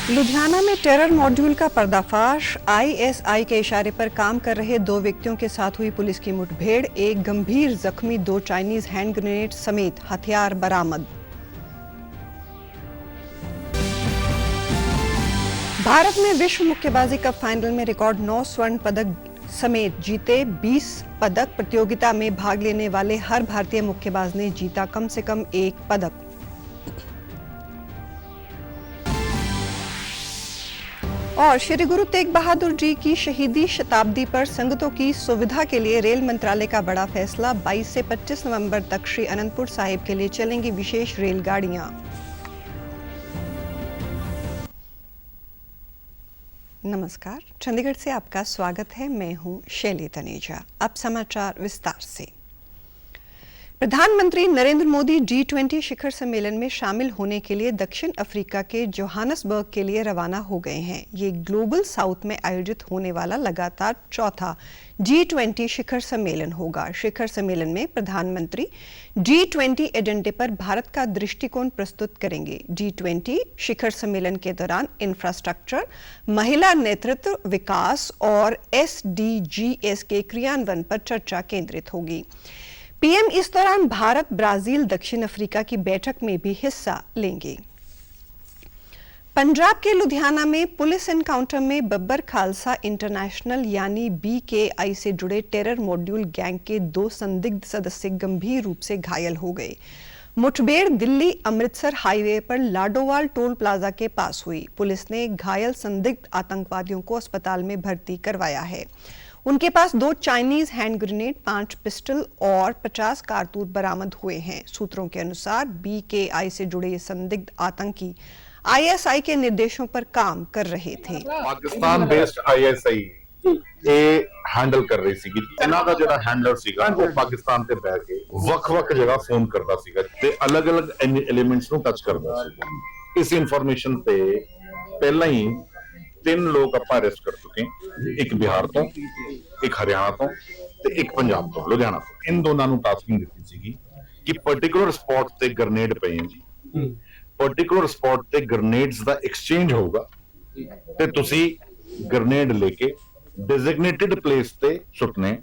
लुधियाना में terror module का पर्दाफाश। आईएसआई के इशारे पर काम कर रहे 2 व्यक्तियों के साथ हुई पुलिस की मुठभेड़। एक गंभीर जख्मी, 2 चाइनीज हैंड ग्रेनेड समेत हथियार बरामद। भारत में विश्व मुक्केबाजी कप फाइनल में रिकॉर्ड 9 स्वर्ण पदक समेत जीते 20 पदक। प्रतियोगिता में भाग लेने वाले हर भारतीय मुक्केबाज ने जीता कम से कम 1 पदक। और श्री गुरु तेग बहादुर जी की शहीदी शताब्दी पर संगतों की सुविधा के लिए रेल मंत्रालय का बड़ा फैसला। 22 से 25 नवंबर तक श्री अनंतपुर साहिब के लिए चलेंगी विशेष रेलगाड़ियां। नमस्कार, चंडीगढ़ से आपका स्वागत है। मैं हूं शैली तनेजा। अब समाचार विस्तार से। प्रधानमंत्री नरेंद्र मोदी G20 शिखर सम्मेलन में शामिल होने के लिए दक्षिण अफ्रीका के जोहानसबर्ग के लिए रवाना हो गए हैं। ये ग्लोबल साउथ में आयोजित होने वाला लगातार चौथा G20 शिखर सम्मेलन होगा। शिखर सम्मेलन में प्रधानमंत्री G20 एजेंडे पर भारत का दृष्टिकोण प्रस्तुत करेंगे। G20 शिखर सम्मेलन के दौरान इंफ्रास्ट्रक्चर, महिला नेतृत्व, विकास और SDGs के क्रियान्वयन पर चर्चा केंद्रित होगी। पीएम इस दौरान भारत, ब्राजील, दक्षिण अफ्रीका की बैठक में भी हिस्सा लेंगे। पंजाब के लुधियाना में पुलिस एनकाउंटर में बब्बर खालसा इंटरनेशनल यानी BKI से जुड़े टेरर मॉड्यूल गैंग के 2 संदिग्ध सदस्य गंभीर रूप से घायल हो गए। मुठभेड़ दिल्ली अमृतसर हाईवे पर लाडोवाल टोल प्लाजा के पास हुई। पुलिस ने घायल संदिग्ध आतंकवादियों को अस्पताल में भर्ती करवाया है। उनके पास 2 चाइनीज हैंड ग्रेनेड, 5 पिस्टल और 50 कारतूस बरामद हुए हैं। सूत्रों के अनुसार BKI से जुड़े ये संदिग्ध आतंकी ISI के निर्देशों पर काम कर रहे थे। पाकिस्तान बेस्ड ISI ਇਹ हैंडल कर रही ਸੀ। ਇਹਨਾਂ ਦਾ ਜਿਹੜਾ ਹੈਂਡਲਰ ਸੀਗਾ ਉਹ ਪਾਕਿਸਤਾਨ ਤੇ ਬਹਿ ਕੇ ਵੱਖ-ਵੱਖ ਜਗ੍ਹਾ ਫੋਨ ਕਰਦਾ ਸੀਗਾ ਤੇ ਅਲੱਗ-ਅਲੱਗ ਐਲੀਮੈਂਟਸ ਨੂੰ ਟੱਚ ਕਰਦਾ ਸੀ। ਇਸ ਇਨਫੋਰਮੇਸ਼ਨ ਤੇ ਪਹਿਲਾਂ ਹੀ 3 लोग ਆਪਾਂ ਅਰੈਸਟ ਕਰ ਚੁੱਕੇ हैं। एक बिहार ਤੋਂ, एक हरियाणा ਤੋਂ ਤੇ एक पंजाब ਤੋਂ, ਲੁਧਿਆਣਾ ਤੋਂ। इन ਦੋਨਾਂ ਨੂੰ ਟਾਸਕਿੰਗ ਦਿੱਤੀ ਸੀਗੀ ਕਿ ਪਾਰਟਿਕੂਲਰ ਸਪੌਟ ਤੇ ਗ੍ਰੇਨੇਡ ਪਏ ਹਨ ਜੀ। ਪਾਰਟਿਕੂਲਰ ਸਪੌਟ ਤੇ ਗ੍ਰੇਨੇਡਸ ਦਾ ਐਕਸਚੇਂਜ ਹੋਊਗਾ ਤੇ ਤੁਸੀਂ ਗ੍ਰੇਨੇਡ ਲੈ ਕੇ ਡੈਜ਼ਿਗਨੇਟਿਡ ਪਲੇਸ ਤੇ ਸੁੱਟਨੇ।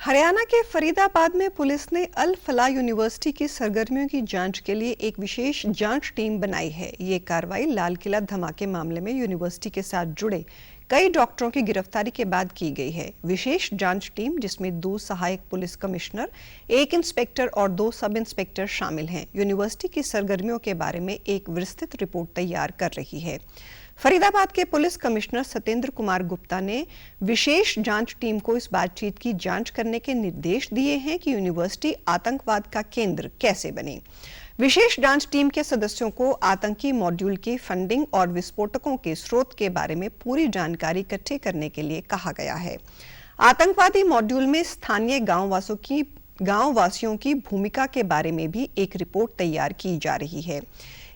हरियाणा के फरीदाबाद में पुलिस ने अल फलाह यूनिवर्सिटी की सरगर्मियों की जांच के लिए एक विशेष जांच टीम बनाई है। ये कार्रवाई लाल किला धमाके मामले में यूनिवर्सिटी के साथ जुड़े कई डॉक्टरों की गिरफ्तारी के बाद की गई है। विशेष जांच टीम जिसमें 2 सहायक पुलिस कमिश्नर, 1 इंस्पेक्टर और 2 सब इंस्पेक्टर शामिल हैं, यूनिवर्सिटी की सरगर्मियों के बारे में एक विस्तृत रिपोर्ट तैयार कर रही है। फरीदाबाद के पुलिस कमिश्नर सत्येंद्र कुमार गुप्ता ने विशेष जांच टीम को इस बातचीत की जांच करने के निर्देश दिए हैं कि यूनिवर्सिटी आतंकवाद का केंद्र कैसे बनी। विशेष जांच टीम के सदस्यों को आतंकी मॉड्यूल की फंडिंग और विस्फोटकों के स्रोत के बारे में पूरी जानकारी इकट्ठे करने के लिए कहा गया है। आतंकवादी मॉड्यूल में स्थानीय गांववासियों की भूमिका के बारे में भी एक रिपोर्ट तैयार की जा रही है।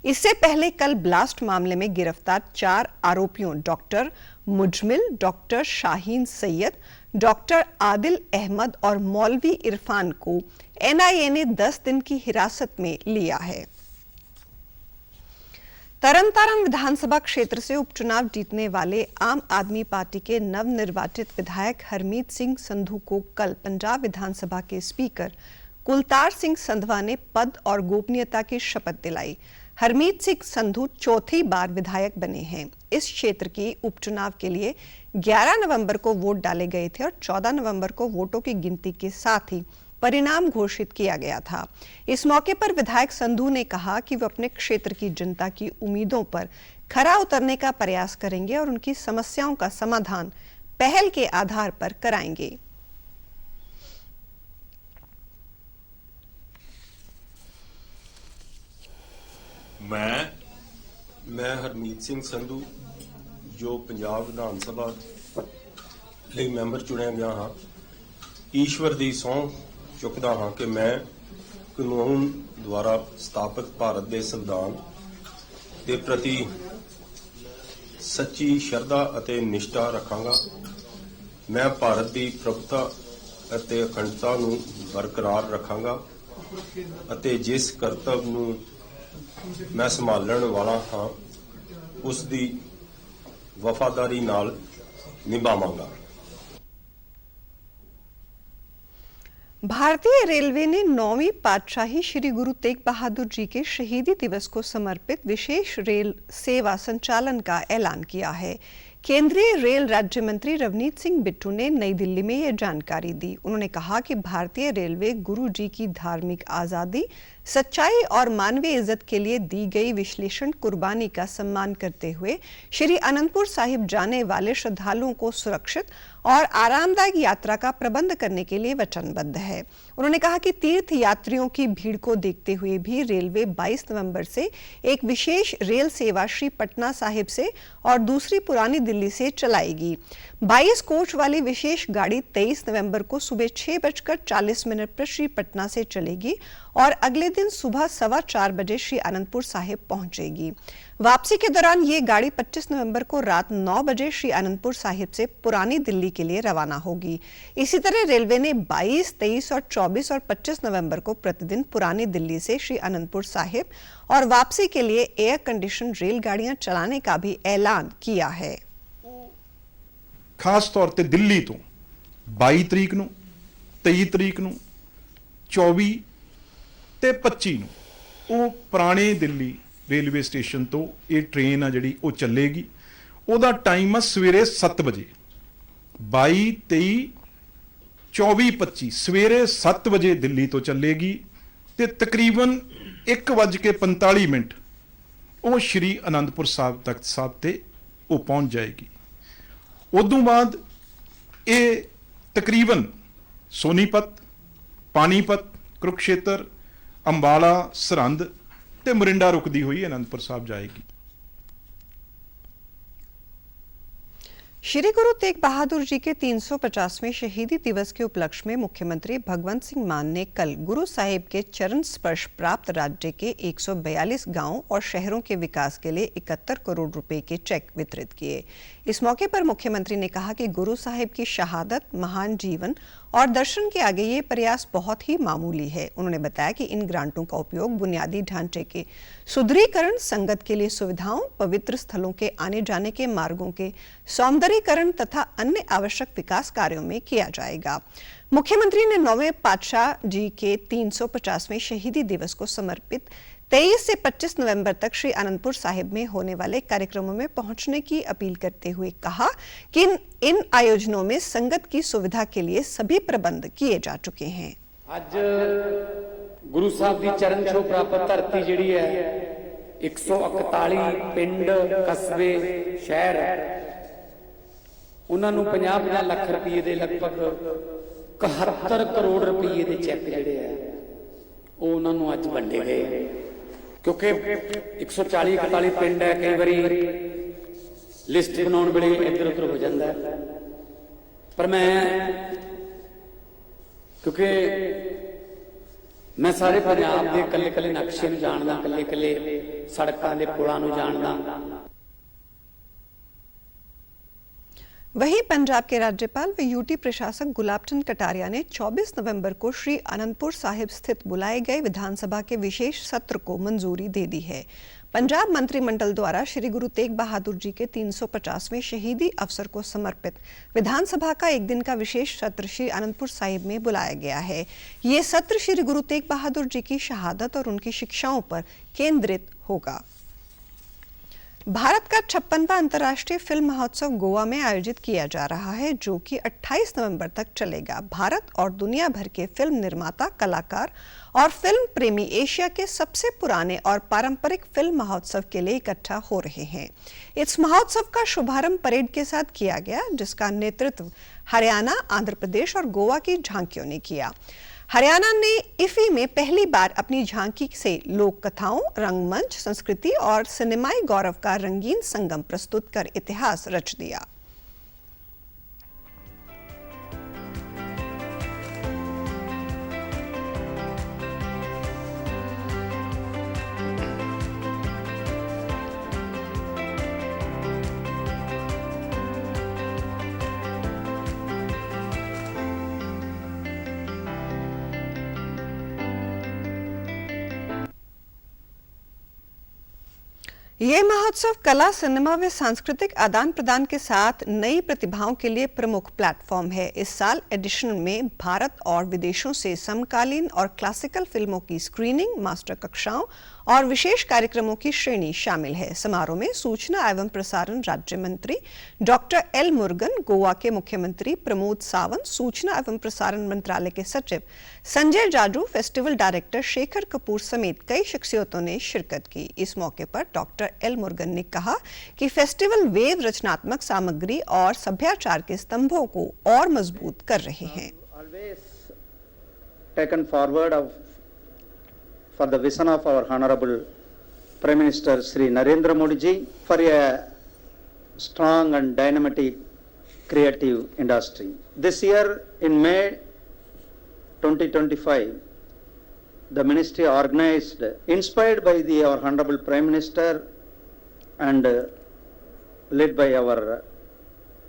इससे पहले कल ब्लास्ट मामले में गिरफ्तार 4 आरोपियों doctor Muzammil, doctor Shaheen Sayyed, doctor Adil Ahmad और मौलवी इरफान को NIA ने 10 दिन की हिरासत में लिया है। तरनतारन विधानसभा क्षेत्र से उपचुनाव जीतने वाले आम आदमी पार्टी के नवनिर्वाचित विधायक हरमीत सिंह संधू को कल पंजाब विधानसभा के स्पीकर कुलतार सिंह संधवा ने पद और गोपनीयता की शपथ दिलाई। हरमीत सिंह संधू चौथी बार विधायक बने हैं। इस क्षेत्र की उपचुनाव के लिए 11 नवंबर को वोट डाले गए थे और 14 नवंबर को वोटों की गिनती के साथ ही परिणाम घोषित किया गया था। इस मौके पर विधायक संधू ने कहा कि वे अपने क्षेत्र की जनता की उम्मीदों पर खरा उतरने का प्रयास करेंगे और उनकी समस्याओं का समाधान पहल के आधार पर कराएंगे। मैं हरमीत सिंह संधू जो पंजाब विधान सभा ਲਈ ਮੈਂਬਰ ਚੁਣਿਆ ਗਿਆ ਹਾਂ, ਈਸ਼ਵਰ ਦੀ ਸਹੁੰ ਚੁੱਕਦਾ ਹਾਂ ਕਿ ਮੈਂ ਕਾਨੂੰਨ ਦੁਆਰਾ ਸਥਾਪਿਤ ਭਾਰਤ ਦੇ ਸੰਵਿਧਾਨ ਦੇ ਪ੍ਰਤੀ ਸੱਚੀ ਸ਼ਰਧਾ ਅਤੇ ਨਿਸ਼ਠਾ ਰੱਖਾਂਗਾ। ਮੈਂ ਭਾਰਤ ਦੀ ਪ੍ਰਭੁਤਾ ਅਤੇ ਅਖੰਡਤਾ ਨੂੰ ਬਰਕਰਾਰ ਰੱਖਾਂਗਾ ਅਤੇ ਜਿਸ ਕਰਤੱਵ ਨੂੰ ਮੈਂ ਸੰਭਾਲਣ ਵਾਲਾ ਹਾਂ ਉਸ ਦੀ ਵਫਾਦਾਰੀ ਨਾਲ ਨਿਭਾਵਾਂਗਾ। भारतीय रेलवे ने 9वीं पातशाही श्री गुरु तेग बहादुर जी के शहीदी दिवस को समर्पित विशेष रेल सेवा संचालन का ऐलान किया है। केंद्रीय रेल राज्य मंत्री रवनीत सिंह बिट्टू ने नई दिल्ली में यह जानकारी दी। उन्होंने कहा कि भारतीय रेलवे गुरु जी की धार्मिक आजादी, सच्चाई और मानवीय इज्जत के लिए दी गई विश्लेषण कुर्बानी का सम्मान करते हुए श्री अनंतपुर साहिब जाने वाले श्रद्धालुओं को सुरक्षित और आरामदायक यात्रा का प्रबंध करने के लिए वचनबद्ध है। उन्होंने कहा कि तीर्थ यात्रियों की भीड़ को देखते हुए भी रेलवे 22 नवंबर से एक विशेष रेल सेवा श्री पटना साहिब से और दूसरी पुरानी दिल्ली से चलाएगी। 22 कोच वाली विशेष गाड़ी 23 नवंबर को सुबह 6:40 पर श्री पटना से चलेगी और अगले दिन सुबह 4:15 बजे श्री अनंतपुर साहिब पहुंचेगी। वापसी के दौरान ये गाड़ी 25 नवंबर को रात 9 बजे श्री अनंतपुर साहिब से पुरानी दिल्ली के लिए रवाना होगी। इसी तरह रेलवे ने 22, 23 और 24 और 25 नवंबर को प्रतिदिन पुरानी दिल्ली से श्री अनंतपुर साहिब और वापसी के लिए एयर कंडीशन रेलगाड़ियां चलाने का भी ऐलान किया है। खास तौर पे दिल्ली तो 22 तरीक ਨੂੰ 23 ਤਰੀਕ ਨੂੰ 24 ਤੇ 25 ਨੂੰ ਉਹ ਪੁਰਾਣੇ ਦਿੱਲੀ ਰੇਲਵੇ ਸਟੇਸ਼ਨ ਤੋਂ ਇਹ ਟ੍ਰੇਨ ਆ ਜਿਹੜੀ ਉਹ ਚੱਲੇਗੀ। ਉਹਦਾ ਟਾਈਮ ਆ ਸਵੇਰੇ 7 ਵਜੇ। 22 23 24 25 ਸਵੇਰੇ 7 ਵਜੇ ਦਿੱਲੀ ਤੋਂ ਚੱਲੇਗੀ ਤੇ ਤਕਰੀਬਨ 1:45 ਉਹ ਸ਼੍ਰੀ ਅਨੰਦਪੁਰ ਸਾਹਿਬ ਤਖਤ ਸਾਹਿਬ ਤੇ ਉਹ ਪਹੁੰਚ ਜਾਏਗੀ। उदों बाद ये तकरीबन सोनीपत, पानीपत, कुरुक्षेत्र, अंबाला, सरहंद ते मोरिंडा रुकती हुई आनंदपुर साहब जाएगी। श्री गुरु तेग बहादुर जी के 350वें शहीदी दिवस के उपलक्ष्य में मुख्यमंत्री भगवंत सिंह मान ने कल गुरु साहिब के चरण स्पर्श प्राप्त राज्य के 142 गांवों और शहरों के विकास के लिए 71 करोड़ रुपए के चेक वितरित किए। इस मौके पर मुख्यमंत्री ने कहा कि गुरु साहिब की शहादत, महान जीवन और दर्शन के आगे ये प्रयास बहुत ही मामूली है। उन्होंने बताया कि इन ग्रांटों का उपयोग बुनियादी ढांचे के सुदृढ़ीकरण, संगत के लिए सुविधाओं, पवित्र स्थलों के आने जाने के मार्गों के सौंदर्यीकरण तथा अन्य आवश्यक विकास कार्यों में किया जाएगा। मुख्यमंत्री ने 9वें पातशाह जी के 350वें शहीदी दिवस को समर्पित 23 से 25 नवंबर तक श्री अनंतपुर साहिब में होने वाले कार्यक्रमों में पहुंचने की अपील करते हुए कहा कि इन आयोजनों में संगत की सुविधा के लिए सभी प्रबंध किए जा चुके हैं। आज गुरु साहब की चरण छो प्राप्त धरती जिहड़ी है 141 पिंड, कस्बे, शहर उन्हां नूं 50 लाख रुपये के लगभग 71 करोड़ रुपये के चैक जिहड़े है वो उन्हां नूं अज वंडे गए। क्योंकि 140-41 पिंड है, कई बारी लिस्ट बनाने वेले इधर उधर हो जाता है, पर मैं क्योंकि मैं सारे पंजाब के कल्ले कल्ले नक्शे नूं जानदा, कल्ले कल्ले सड़कों के पुलों नूं जानदा। वहीं पंजाब के राज्यपाल व यूटी प्रशासक गुलाब चंद कटारिया ने 24 नवंबर को श्री अनंतपुर साहिब स्थित बुलाए गए विधानसभा के विशेष सत्र को मंजूरी दे दी है। पंजाब मंत्रिमंडल द्वारा श्री गुरु तेग बहादुर जी के 350वें शहीदी अवसर को समर्पित विधानसभा का एक दिन का विशेष सत्र श्री अनंतपुर साहिब में बुलाया गया है। ये सत्र श्री गुरु तेग बहादुर जी की शहादत और उनकी शिक्षाओं पर केंद्रित होगा। भारत का 56वां अंतर्राष्ट्रीय फिल्म महोत्सव गोवा में आयोजित किया जा रहा है, जो कि 28 नवंबर तक चलेगा। भारत और दुनिया भर के फिल्म निर्माता, कलाकार और फिल्म प्रेमी एशिया के सबसे पुराने और पारंपरिक फिल्म महोत्सव के लिए इकट्ठा हो रहे हैं। इस महोत्सव का शुभारंभ परेड के साथ किया गया, जिसका नेतृत्व हरियाणा, आंध्र प्रदेश और गोवा की झांकियों ने किया। हरियाणा ने इफी में पहली बार अपनी झांकी से लोक कथाओं, रंगमंच, संस्कृति और सिनेमाई गौरव का रंगीन संगम प्रस्तुत कर इतिहास रच दिया। ये महोत्सव कला, सिनेमा व सांस्कृतिक आदान प्रदान के साथ नई प्रतिभाओं के लिए प्रमुख प्लेटफॉर्म है। इस साल एडिशन में भारत और विदेशों से समकालीन और क्लासिकल फिल्मों की स्क्रीनिंग, मास्टर कक्षाओं और विशेष कार्यक्रमों की श्रेणी शामिल है। समारोह में सूचना एवं प्रसारण राज्य मंत्री डॉक्टर एल मुरुगन, गोवा के मुख्यमंत्री प्रमोद सावंत, सूचना एवं प्रसारण मंत्रालय के सचिव संजय जाजू, फेस्टिवल डायरेक्टर शेखर कपूर समेत कई शख्सियतों ने शिरकत की। इस मौके पर डॉक्टर एल मुरुगन ने कहा कि फेस्टिवल वेव रचनात्मक सामग्री और सभ्याचार के स्तंभों को और मजबूत कर रहे हैं। For the vision of our Honorable Prime Minister Sri Narendra Modi ji for a strong and dynamic creative industry. This year in May 2025, the ministry organized, inspired by our Honorable Prime Minister and led by our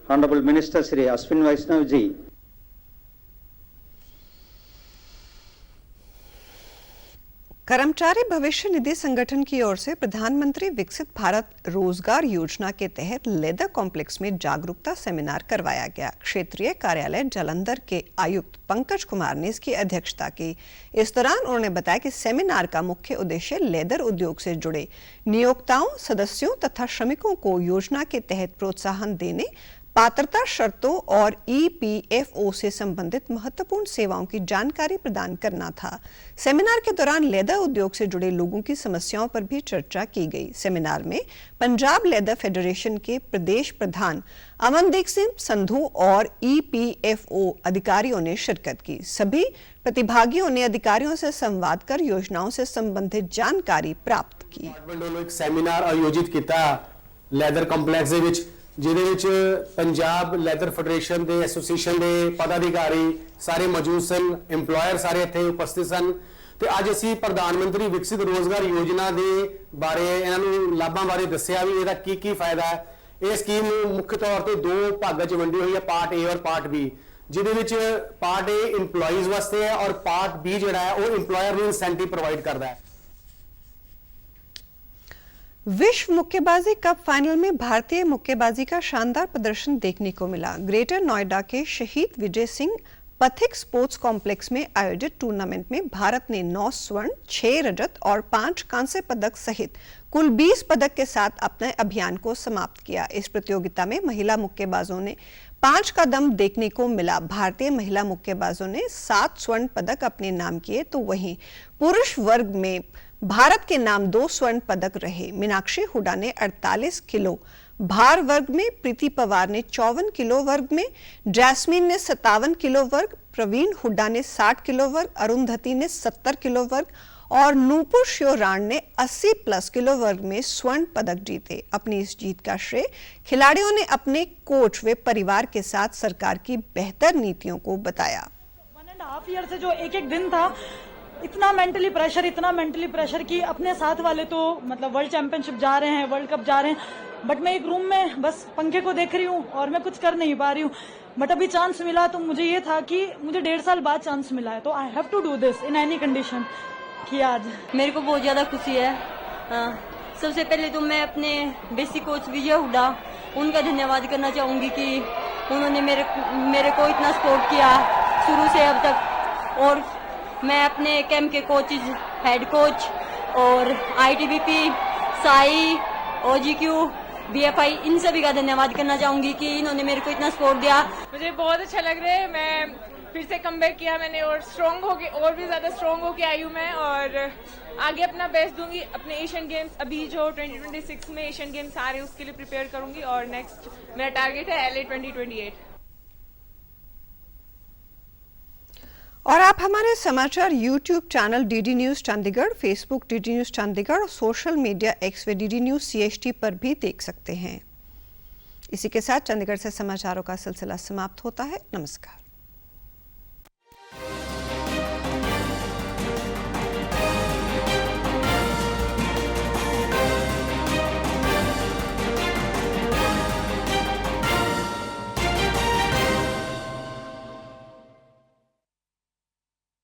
Honorable Minister Sri Ashwin Vaishnav ji, कर्मचारी भविष्य निधि संगठन की ओर से प्रधानमंत्री विकसित भारत रोजगार योजना के तहत लेदर कॉम्प्लेक्स में जागरूकता सेमिनार करवाया गया। क्षेत्रीय कार्यालय जालंधर के आयुक्त पंकज कुमार ने इसकी अध्यक्षता की। इस दौरान उन्होंने बताया कि सेमिनार का मुख्य उद्देश्य लेदर उद्योग से जुड़े नियोक्ताओं, सदस्यों तथा श्रमिकों को योजना के तहत प्रोत्साहन देने, पात्रता शर्तों और EPFO से संबंधित महत्वपूर्ण सेवाओं की जानकारी प्रदान करना था। सेमिनार के दौरान लेदर उद्योग से जुड़े लोगों की समस्याओं पर भी चर्चा की गई। सेमिनार में पंजाब लेदर फेडरेशन के प्रदेश प्रधान अमनदीप सिंह संधू और EPFO अधिकारियों ने शिरकत की। सभी प्रतिभागियों ने अधिकारियों से संवाद कर योजनाओं से संबंधित जानकारी प्राप्त की। एक सेमिनार आयोजित किया लेदर कंपलैक्स दे विच, ਜਿਹਦੇ ਵਿੱਚ ਪੰਜਾਬ ਲੈਦਰ ਫੈਡਰੇਸ਼ਨ ਦੇ ਐਸੋਸੀਏਸ਼ਨ ਦੇ ਪਦਾਧਿਕਾਰੀ ਸਾਰੇ ਮੌਜੂਦ ਸਨ, EMPLOYER ਸਾਰੇ ਇੱਥੇ ਉਪਸਥਿਤ ਸਨ ਤੇ ਅੱਜ ਅਸੀਂ ਪ੍ਰਧਾਨ ਮੰਤਰੀ ਵਿਕਸਿਤ ਰੋਜ਼ਗਾਰ ਯੋਜਨਾ ਦੇ ਬਾਰੇ ਇਹਨਾਂ ਨੂੰ ਲਾਭਾਂ ਬਾਰੇ ਦੱਸਿਆ ਵੀ ਇਹਦਾ ਕੀ ਫਾਇਦਾ ਹੈ। ਇਹ ਸਕੀਮ ਮੁੱਖ ਤੌਰ ਤੇ ਦੋ ਭਾਗਾਂ 'ਚ ਵੰਡੀ ਹੋਈ ਹੈ, ਪਾਰਟ A ਔਰ ਪਾਰਟ B, ਜਿਹਦੇ ਵਿੱਚ ਪਾਰਟ A EMPLOYEES ਵਾਸਤੇ ਹੈ ਔਰ ਪਾਰਟ B ਜਿਹੜਾ ਹੈ ਉਹ EMPLOYER ਨੂੰ ਇਨਸੈਂਟਿਵ ਪ੍ਰੋਵਾइड ਕਰਦਾ ਹੈ। विश्व मुक्केबाजी कप फाइनल में भारतीय मुक्केबाजी का शानदार प्रदर्शन देखने को मिला। ग्रेटर नोएडा के शहीद विजय सिंह पथिक स्पोर्ट्स कॉम्प्लेक्स में आयोजित टूर्नामेंट में भारत ने 9 स्वर्ण, 6 रजत और 5 कांस्य पदक सहित कुल 20 पदक के साथ अपने अभियान को समाप्त किया। इस प्रतियोगिता में महिला मुक्केबाजों ने 5 का दम देखने को मिला। भारतीय महिला मुक्केबाजों ने 7 स्वर्ण पदक अपने नाम किए, तो वहीं पुरुष वर्ग में भारत के नाम 2 स्वर्ण पदक रहे। मीनाक्षी हुडा ने 48 किलो भार वर्ग में, प्रीति पवार ने 54 किलो वर्ग में, जैस्मीन ने 57 किलो वर्ग, प्रवीण हुड्डा ने 60 किलो वर्ग, अरुंधति ने 70 किलो वर्ग और नूपुर श्योराण ने 80 प्लस किलो वर्ग में स्वर्ण पदक जीते। अपनी इस जीत का श्रेय खिलाड़ियों ने अपने कोच व परिवार के साथ सरकार की बेहतर नीतियों को बताया। 1.5 ईयर से जो एक दिन था, इतना मेंटली प्रेशर कि अपने साथ वाले तो मतलब वर्ल्ड चैंपियनशिप जा रहे हैं, वर्ल्ड कप जा रहे हैं, बट मैं एक रूम में बस पंखे को देख रही हूँ और मैं कुछ कर नहीं पा रही हूँ। बट अभी चांस मिला तो मुझे ये था कि मुझे 1.5 साल बाद चांस मिला है, तो I have to do this in any condition. कि आज मेरे को बहुत ज़्यादा खुशी है। सबसे पहले तो मैं अपने बेसिक कोच विजय हुड्डा, उनका धन्यवाद करना चाहूँगी कि उन्होंने मेरे को इतना सपोर्ट किया शुरू से अब तक। और मैं अपने कैंप के कोचेज, हेड कोच और ITBP, साई, OGQ, BFI, इन सभी का धन्यवाद करना चाहूँगी कि इन्होंने मेरे को इतना सपोर्ट दिया। मुझे बहुत अच्छा लग रहा है। मैं फिर से कमबैक किया मैंने और स्ट्रॉन्ग हो के और भी ज़्यादा स्ट्रॉन्ग हो के आई हूँ मैं, और आगे अपना बेस्ट दूंगी। अपने एशियन गेम्स अभी जो 2026 में एशियन गेम्स आ रहे हैं उसके लिए प्रिपेयर करूंगी और नेक्स्ट मेरा टारगेट है LA 2028। और आप हमारे समाचार YouTube channel DD news Chandigarh, Facebook DD news Chandigarh और सोशल मीडिया X व DD न्यूज CHT पर भी देख सकते हैं। इसी के साथ चंडीगढ़ से समाचारों का सिलसिला समाप्त होता है। नमस्कार।